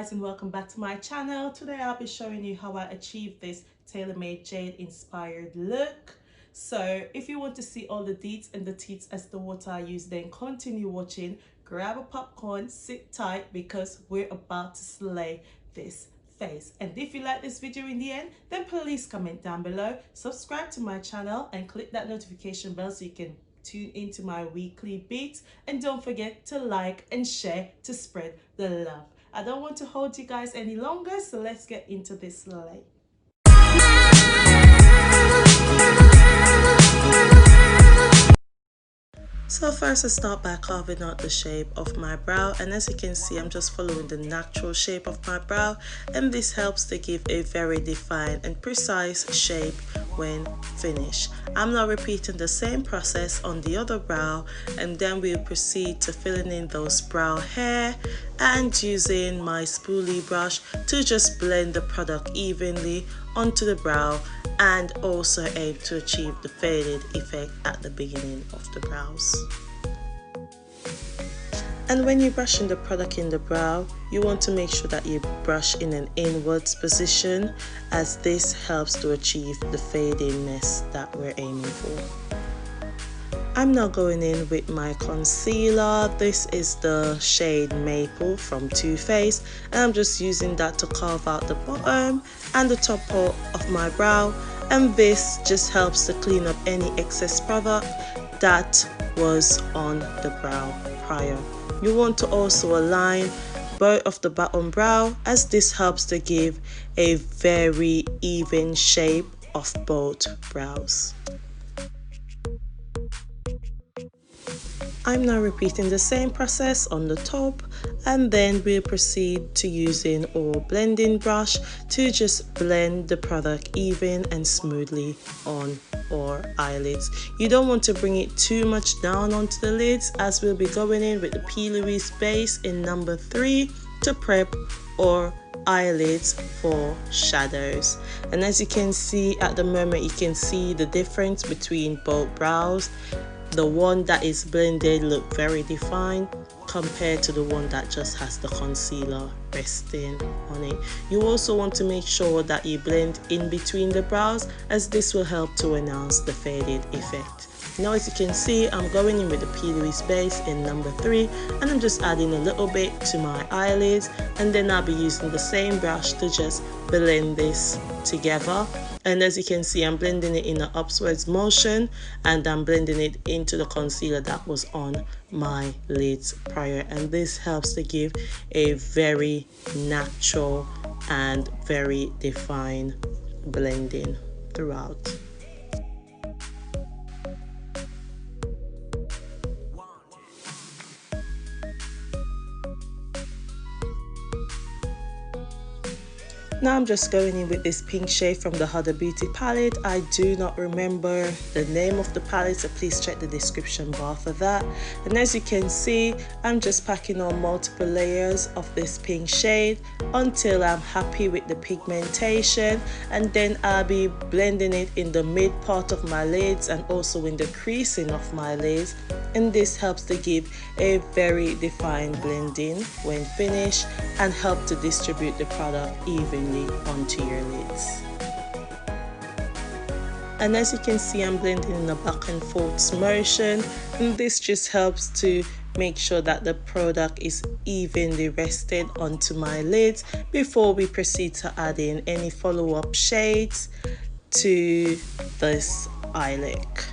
guys, and welcome back to my channel. Today I'll be showing you how I achieved this tailor-made jade inspired look. So if you want to see all the deets and the teats as to what I use, then continue watching, grab a popcorn, sit tight, because we're about to slay this face. And if you like this video in the end, then please comment down below, subscribe to my channel and click that notification bell so you can tune into my weekly beats, and don't forget to like and share to spread the love. I don't want to hold you guys any longer, so let's get into this slay. So first I start by carving out the shape of my brow, and as you can see I'm just following the natural shape of my brow, and this helps to give a very defined and precise shape when finished. I'm now repeating the same process on the other brow, and then we'll proceed to filling in those brow hair and using my spoolie brush to just blend the product evenly onto the brow, and also aim to achieve the faded effect at the beginning of the brows. And when you're brushing the product in the brow, you want to make sure that you brush in an inwards position, as this helps to achieve the fadiness that we're aiming for. I'm now going in with my concealer. This is the shade Mapel from Too Faced, and I'm just using that to carve out the bottom and the top part of my brow, and this just helps to clean up any excess product that was on the brow prior. You want to also align both of the bottom brow, as this helps to give a very even shape of both brows. I'm now repeating the same process on the top, and then we'll proceed to using our blending brush to just blend the product even and smoothly on our eyelids. You don't want to bring it too much down onto the lids, as we'll be going in with the Louise Base in number 3 to prep our eyelids for shadows. And as you can see at the moment, you can see the difference between both brows. The one that is blended look very defined compared to the one that just has the concealer resting on it. You also want to make sure that you blend in between the brows, as this will help to enhance the faded effect. Now as you can see, I'm going in with the Louise Base in number 3, and I'm just adding a little bit to my eyelids, and then I'll be using the same brush to just blend this together. And as you can see, I'm blending it in an upwards motion, and I'm blending it into the concealer that was on my lids prior, and this helps to give a very natural and very defined blending throughout. Now I'm just going in with this pink shade from the Huda Beauty palette. I do not remember the name of the palette, so please check the description bar for that. And as you can see, I'm just packing on multiple layers of this pink shade until I'm happy with the pigmentation, and then I'll be blending it in the mid part of my lids and also in the creasing of my lids, and this helps to give a very defined blending when finished and help to distribute the product evenly onto your lids. And as you can see, I'm blending in a back and forth motion, and this just helps to make sure that the product is evenly rested onto my lids before we proceed to add in any follow-up shades to this eye look.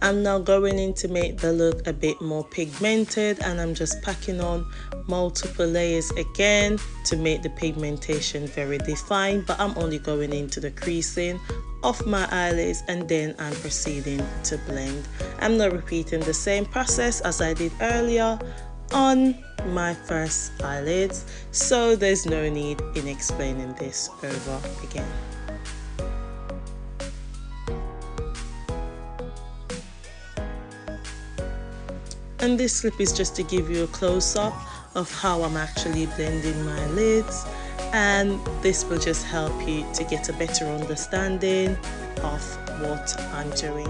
I'm now going in to make the look a bit more pigmented, and I'm just packing on multiple layers again to make the pigmentation very defined, but I'm only going into the creasing of my eyelids, and then I'm proceeding to blend. I'm not repeating the same process as I did earlier on my first eyelids, so there's no need in explaining this over again. And this clip is just to give you a close-up of how I'm actually blending my lids, and this will just help you to get a better understanding of what I'm doing.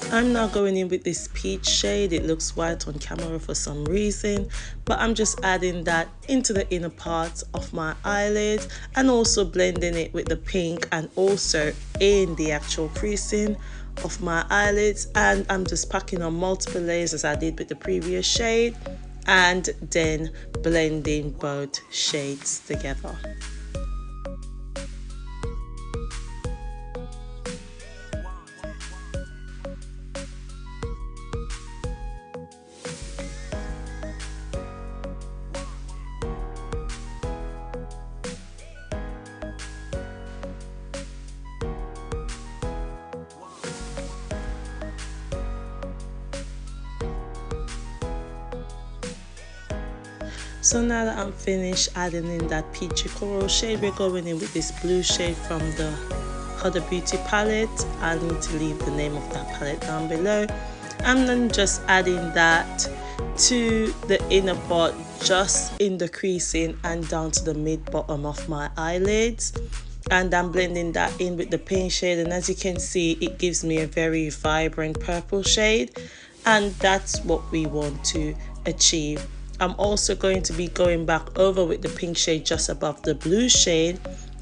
I'm now going in with this peach shade. It looks white on camera for some reason, but I'm just adding that into the inner part of my eyelids and also blending it with the pink and also in the actual creasing of my eyelids. And I'm just packing on multiple layers as I did with the previous shade and then blending both shades together. So now that I'm finished adding in that peachy coral shade, we're going in with this blue shade from the Huda Beauty palette. I need to leave the name of that palette down below. And then just adding that to the inner part, just in the creasing and down to the mid bottom of my eyelids. And I'm blending that in with the pink shade, and as you can see, it gives me a very vibrant purple shade, and that's what we want to achieve. I'm also going to be going back over with the pink shade just above the blue shade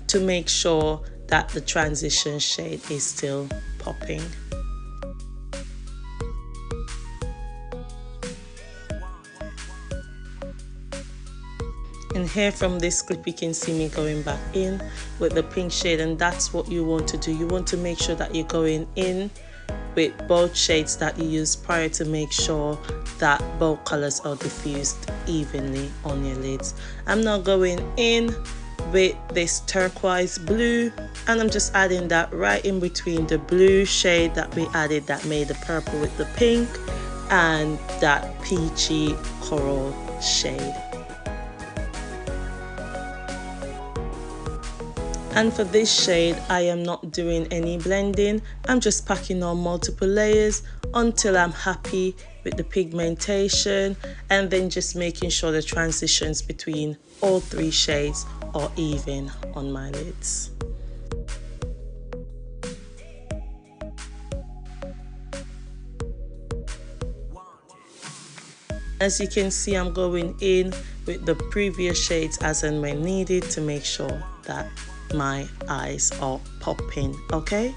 to make sure that the transition shade is still popping. And here from this clip you can see me going back in with the pink shade, and that's what you want to do. You want to make sure that you're going in with both shades that you used prior to make sure that both colors are diffused evenly on your lids. I'm now going in with this turquoise blue, and I'm just adding that right in between the blue shade that we added that made the purple with the pink and that peachy coral shade. And for this shade, I am not doing any blending. I'm just packing on multiple layers until I'm happy with the pigmentation, and then just making sure the transitions between all three shades are even on my lids. As you can see, I'm going in with the previous shades as and when needed to make sure that my eyes are popping. Okay,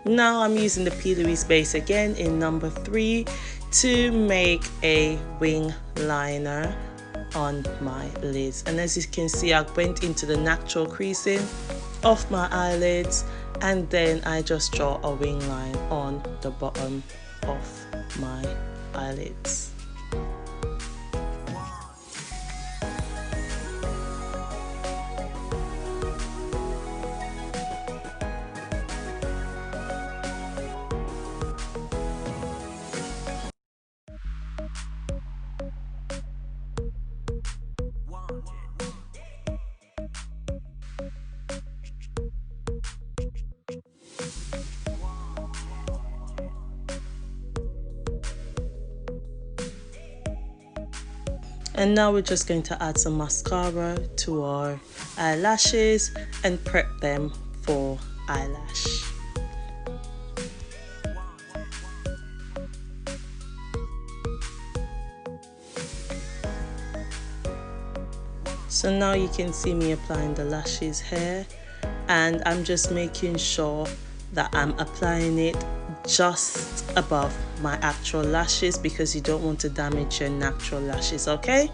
now I'm using the Louise Base again in number 3 to make a wing liner on my lids. And as you can see, I went into the natural creasing of my eyelids, and then I just draw a wing line on the bottom of my eyelids. And now we're just going to add some mascara to our eyelashes and prep them for eyelash. So now you can see me applying the lashes here, and I'm just making sure that I'm applying it just above my actual lashes, because you don't want to damage your natural lashes, okay?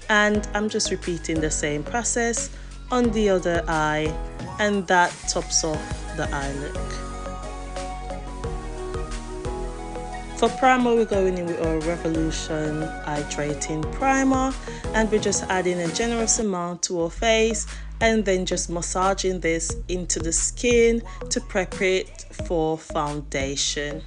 And I'm just repeating the same process on the other eye, and that tops off the eye look. For primer, we're going in with our Revolution Hydrating Primer, and we're just adding a generous amount to our face and then just massaging this into the skin to prep it for foundation.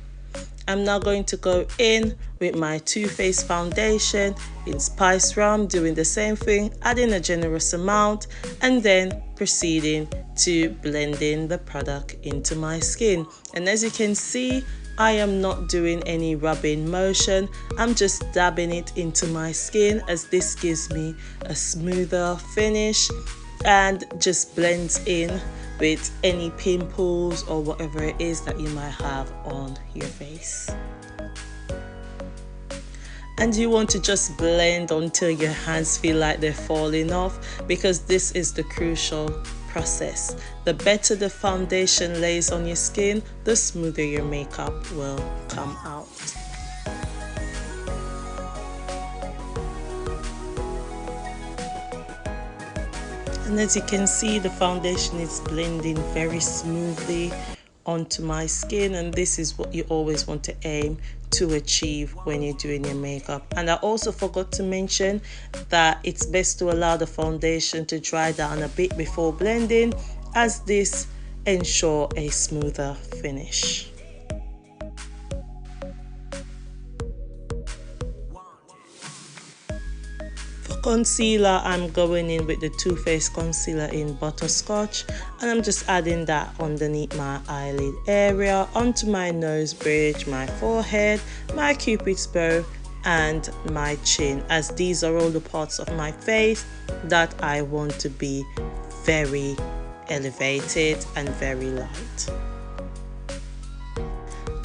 I'm now going to go in with my Too Faced foundation in Spice Rum, doing the same thing, adding a generous amount and then proceeding to blending the product into my skin. And as you can see, I am not doing any rubbing motion. I'm just dabbing it into my skin, as this gives me a smoother finish and just blends in with any pimples or whatever it is that you might have on your face. And you want to just blend until your hands feel like they're falling off, because this is the crucial process. The better the foundation lays on your skin, the smoother your makeup will come out. And as you can see, the foundation is blending very smoothly onto my skin, and this is what you always want to aim to achieve when you're doing your makeup. And I also forgot to mention that it's best to allow the foundation to dry down a bit before blending, as this ensures a smoother finish. Concealer, I'm going in with the Too Faced concealer in Butterscotch, and I'm just adding that underneath my eyelid area, onto my nose bridge, my forehead, my cupid's bow and my chin, as these are all the parts of my face that I want to be very elevated and very light.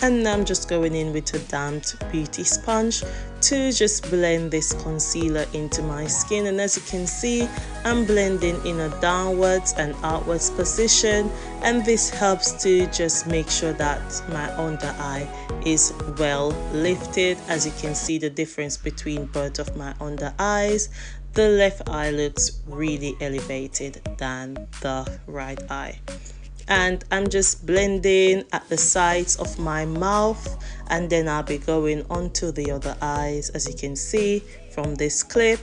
And now I'm just going in with a damped beauty sponge to just blend this concealer into my skin. And as you can see, I'm blending in a downwards and outwards position, and this helps to just make sure that my under eye is well lifted. As you can see the difference between both of my under eyes. The left eye looks really elevated than the right eye. And I'm just blending at the sides of my mouth, and then I'll be going onto the other eyes, as you can see from this clip.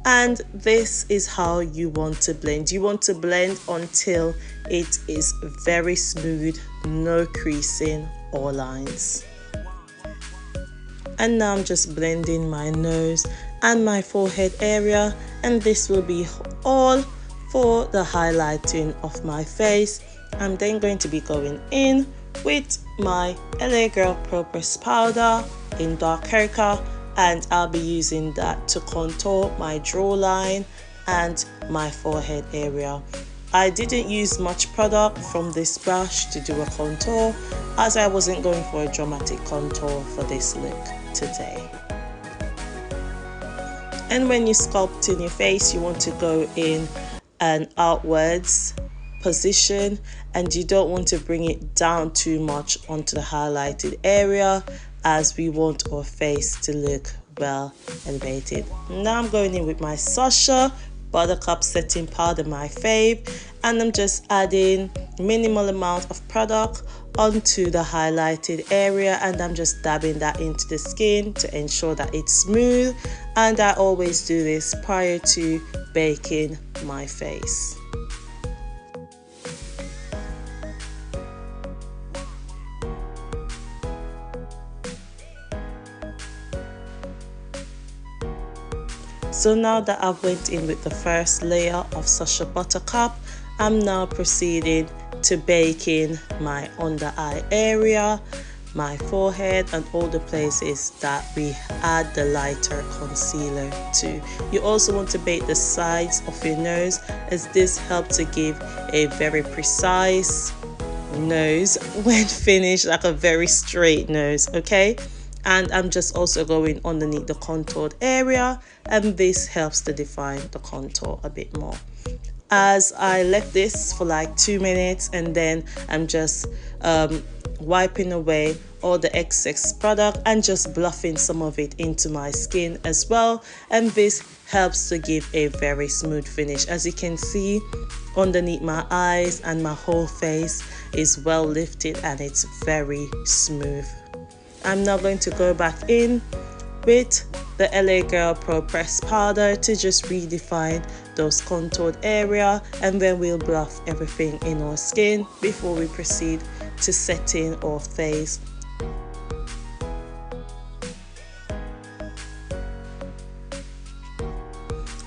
And this is how you want to blend. You want to blend until it is very smooth, no creasing or lines. And now I'm just blending my nose and my forehead area, and this will be all for the highlighting of my face. I'm then going to be going in with my LA Girl Pro Press powder in dark ochre, and I'll be using that to contour my jawline and my forehead area. I didn't use much product from this brush to do a contour, as I wasn't going for a dramatic contour for this look today. And when you sculpt in your face, you want to go in an outwards position, and you don't want to bring it down too much onto the highlighted area, as we want our face to look well elevated. Now I'm going in with my Sacha Buttercup Setting Powder, my fave, and I'm just adding minimal amount of product onto the highlighted area, and I'm just dabbing that into the skin to ensure that it's smooth. And I always do this prior to baking my face. So now that I've went in with the first layer of Sacha Buttercup, I'm now proceeding to bake in my under eye area, my forehead, and all the places that we add the lighter concealer to. You also want to bake the sides of your nose, as this helps to give a very precise nose when finished, like a very straight nose, okay? And I'm just also going underneath the contoured area, and this helps to define the contour a bit more. As I left this for like 2 minutes, and then I'm just wiping away all the excess product and just bluffing some of it into my skin as well, and this helps to give a very smooth finish. As you can see, underneath my eyes and my whole face is well lifted and it's very smooth. I'm now going to go back in with the LA Girl Pro Press powder to just redefine those contoured area, and then we'll bluff everything in our skin before we proceed to setting our face.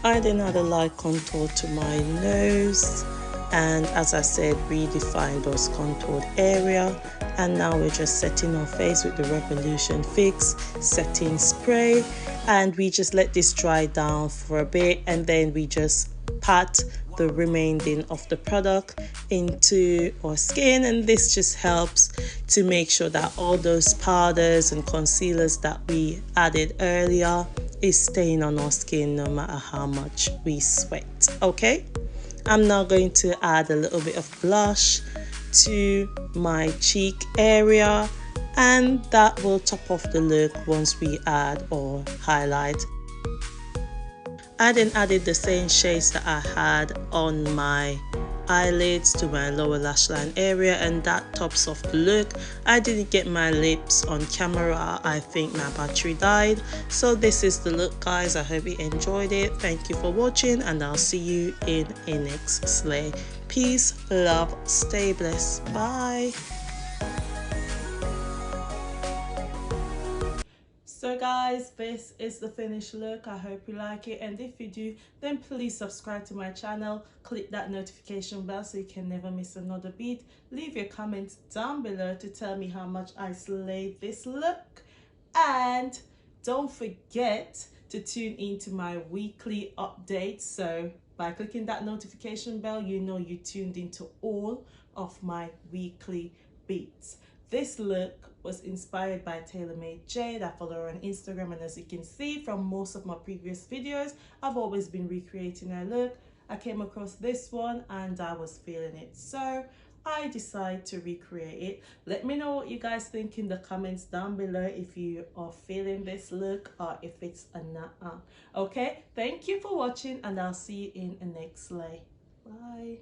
I then add a light contour to my nose, and as I said, redefine those contoured area. And now we're just setting our face with the Revolution Fix setting spray, and we just let this dry down for a bit, and then we just pat the remaining of the product into our skin, and this just helps to make sure that all those powders and concealers that we added earlier is staying on our skin no matter how much we sweat. Okay, I'm now going to add a little bit of blush to my cheek area, and that will top off the look once we add our highlight. I then added the same shades that I had on my eyelids to my lower lash line area, and that tops off the look. I didn't get my lips on camera, I think my battery died. So this is the look, guys. I hope you enjoyed it. Thank you for watching, and I'll see you in a next slay. Peace, love, stay blessed. Bye. So guys, this is the finished look. I hope you like it, and if you do, then please subscribe to my channel, click that notification bell so you can never miss another beat. Leave your comments down below to tell me how much I slayed this look, and don't forget to tune into my weekly updates. So by clicking that notification bell, you know you tuned into all of my weekly beats. This look was inspired by TaylorMade Jade. I follow her on Instagram, and as you can see from most of my previous videos, I've always been recreating her look. I came across this one and I was feeling it, so I decided to recreate it. Let me know what you guys think in the comments down below, if you are feeling this look or if it's a nah. Okay, thank you for watching, and I'll see you in the next slay. Bye.